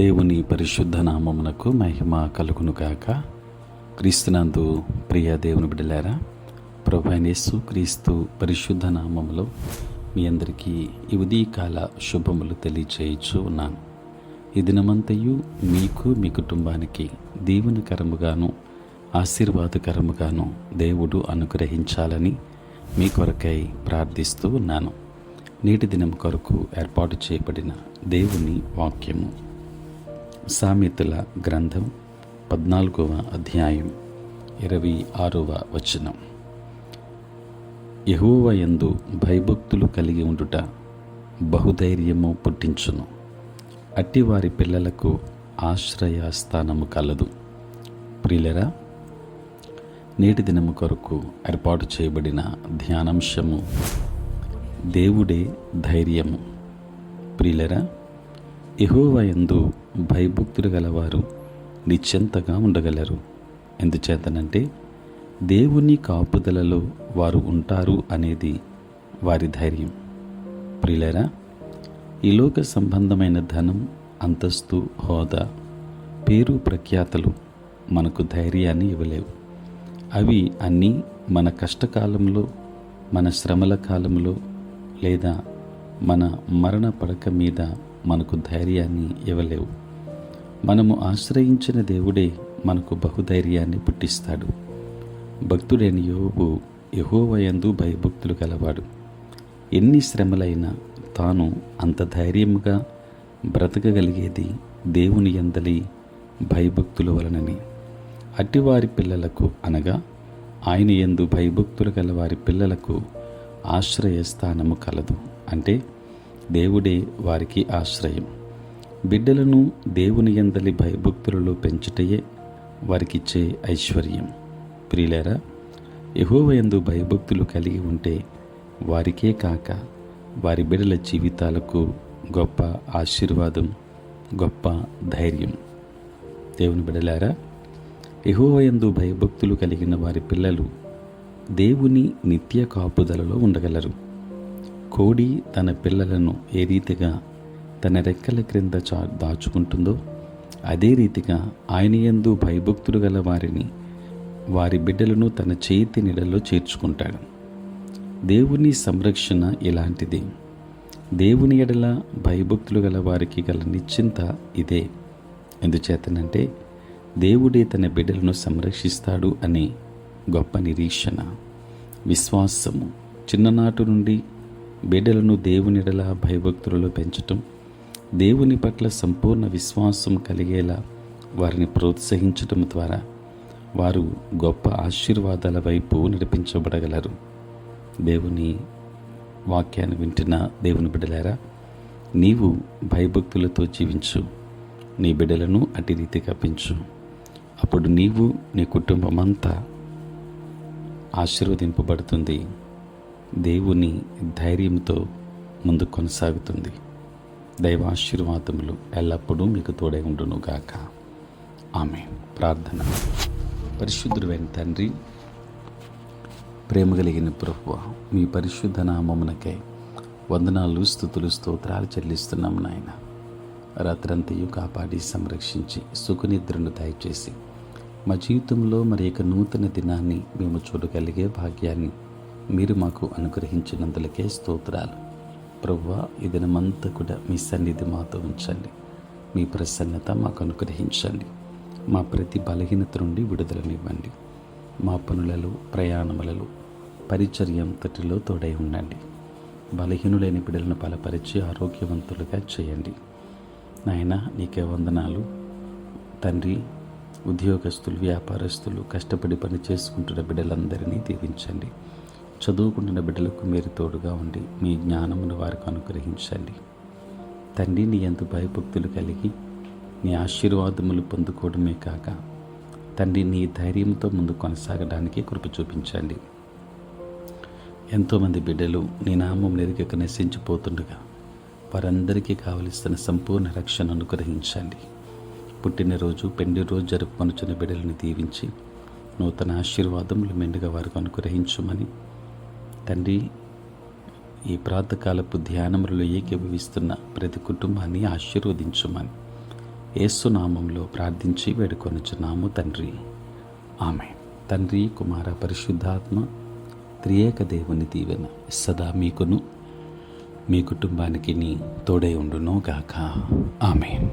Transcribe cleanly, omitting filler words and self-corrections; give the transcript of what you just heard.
దేవుని పరిశుద్ధ నామమునకు మహిమ కలుగును గాక. క్రీస్తునందు ప్రియ దేవుని బిడ్డలారా, ప్రభువైన యేసు క్రీస్తు పరిశుద్ధ నామములో మీ అందరికీ ఈ ఉదయకాల శుభములు తెలియచేయచ్చు ఉన్నాను. ఈ దినమంతయు మీకు మీ కుటుంబానికి దీవెనకరముగాను ఆశీర్వాదకరముగాను దేవుడు అనుగ్రహించాలని మీ కొరకై ప్రార్థిస్తూ ఉన్నాను. నేటి దినం కొరకు ఏర్పాటు చేయబడిన దేవుని వాక్యము సామెతల గ్రంథం 14వ అధ్యాయం 26వ వచనం. యెహోవా యందు భయభక్తులు కలిగి ఉండుట బహుధైర్యము పుట్టించును, అట్టివారి పిల్లలకు ఆశ్రయస్థానము కలదు. ప్రియులరా, నేటి దినము కొరకు ఏర్పాటు చేయబడిన ధ్యానాంశము దేవుడే ధైర్యము. ప్రియులరా, యెహోవా యందు భయభక్తులు గలవారు నిశ్చింతగా ఉండగలరు. ఎందుచేతనంటే దేవుని కాపుదలలో వారు ఉంటారు అనేది వారి ధైర్యం. ప్రియులరా, ఈ లోక సంబంధమైన ధనం, అంతస్తు, హోదా, పేరు, ప్రఖ్యాతలు మనకు ధైర్యాన్ని ఇవ్వలేవు. అవి అన్నీ మన కష్టకాలంలో, మన శ్రమల కాలంలో లేదా మన మరణ పడక మీద మనకు ధైర్యాన్ని ఇవ్వలేవు. మనము ఆశ్రయించిన దేవుడే మనకు బహుధైర్యాన్ని పుట్టిస్తాడు. భక్తుడైన యోబు యెహోవా యందు భయభక్తులు గలవాడు. ఎన్ని శ్రమలైనా తాను అంత ధైర్యముగా బ్రతకగలిగేది దేవుని యందలి భయభక్తుల వలనని. అట్టివారి పిల్లలకు అనగా ఆయన యందు భయభక్తులు గల వారి పిల్లలకు ఆశ్రయస్థానము కలదు. అంటే దేవుడే వారికి ఆశ్రయం. బిడ్డలను దేవుని యందలి భయభక్తులలో పెంచుటయే వారికిచ్చే ఐశ్వర్యం. ప్రియులారా, యెహోవా యందు భయభక్తులు కలిగి ఉంటే వారికే కాక వారి బిడ్డల జీవితాలకు గొప్ప ఆశీర్వాదం, గొప్ప ధైర్యం. దేవుని బిడ్డలారా, యెహోవా యందు భయభక్తులు కలిగిన వారి పిల్లలు దేవుని నిత్య కాపుదలలో ఉండగలరు. కోడి తన పిల్లలను ఏ రీతిగా తన రెక్కల క్రింద దాచుకుంటుందో అదే రీతిగా ఆయన యందు భయభక్తులు గల వారిని, వారి బిడ్డలను తన చేతి నీడలో చేర్చుకుంటాడు. దేవుని సంరక్షణ ఇలాంటిది. దేవుని ఎడల భయభక్తులు గల వారికి గల నిశ్చింత ఇదే. ఎందుచేతనంటే దేవుడే తన బిడ్డలను సంరక్షిస్తాడు అనే గొప్ప నిరీక్షణ, విశ్వాసము. చిన్ననాటి నుండి బిడ్డలను దేవునిడల భయభక్తులలో పెంచటం, దేవుని పట్ల సంపూర్ణ విశ్వాసం కలిగేలా వారిని ప్రోత్సహించటం ద్వారా వారు గొప్ప ఆశీర్వాదాల వైపు నడిపించబడగలరు. దేవుని వాక్యాన్ని వింటున్న దేవుని బిడ్డలారా, నీవు భయభక్తులతో జీవించు, నీ బిడ్డలను అట్టి రీతిగా పెంచు. అప్పుడు నీవు, నీ కుటుంబం అంతా ఆశీర్వదింపబడుతుంది. దేవుని ధైర్యంతో ముందు కొనసాగుతుంది. దైవాశీర్వాదములు ఎల్లప్పుడూ మీకు తోడై ఉండును గాక. ఆమేన్. ప్రార్థన. పరిశుద్ధుడైన తండ్రి, ప్రేమ కలిగిన ప్రభువా, మీ పరిశుద్ధ నామమునకై వందనాలు, స్తుతులు, స్తోత్రాలు చెల్లిస్తున్నాము నాయన. రాత్రంతయు కాపాడి సంరక్షించి సుఖనిద్రను దయచేసి మా జీవితంలో మరి యొక్క నూతన దినాన్ని మేము చూడగలిగే భాగ్యాన్ని మీరు మాకు అనుగ్రహించినందులకే స్తోత్రాలు. ప్రభువా, ఈ దినమంతా కూడా మీ సన్నిధి మాతో ఉంచండి. మీ ప్రసన్నత మాకు అనుగ్రహించండి. మా ప్రతి బలహీనత నుండి విడుదలనివ్వండి. మా పనులలో, ప్రయాణములలో, పరిచర్య అంతటిలో తోడై ఉండండి. బలహీనులైన బిడ్డలను బలపరిచి ఆరోగ్యవంతులుగా చేయండి. నాయన, నీకే వందనాలు తండ్రి. ఉద్యోగస్తులు, వ్యాపారస్తులు, కష్టపడి పని చేసుకుంటున్న బిడ్డలందరినీ దీవించండి. చదువుకుంటున్న బిడ్డలకు మీరు తోడుగా ఉండి మీ జ్ఞానమును వారికి అనుగ్రహించండి. తండ్రి, నీ యందు భయభక్తులు కలిగి నీ ఆశీర్వాదములు పొందుకోవడమే కాక తండ్రి, నీ ధైర్యంతో ముందు కొనసాగడానికి కృప చూపించండి. ఎంతోమంది బిడ్డలు నీ నామం ఎరుగక నశించిపోతుండగా వారందరికీ కావలసిన సంపూర్ణ రక్షణ అనుగ్రహించండి. పుట్టినరోజు, పెండి రోజు జరుపుకొనుచున్న బిడ్డలను దీవించి నూతన ఆశీర్వాదములు మెండుగా వారికి అనుగ్రహించుమని తండ్రి, ఈ ప్రాతకాలపు ధ్యానములలో ఏకీభవిస్తున్న ప్రతి కుటుంబాన్ని ఆశీర్వదించుమని యేసు నామంలో ప్రార్థించి వేడుకొనుచున్నాము తండ్రి. ఆమేన్. తండ్రి, కుమార, పరిశుద్ధాత్మ త్రియేక దేవుని దీవెన సదా మీకును మీ కుటుంబానికి తోడై ఉండును గాక. ఆమేన్.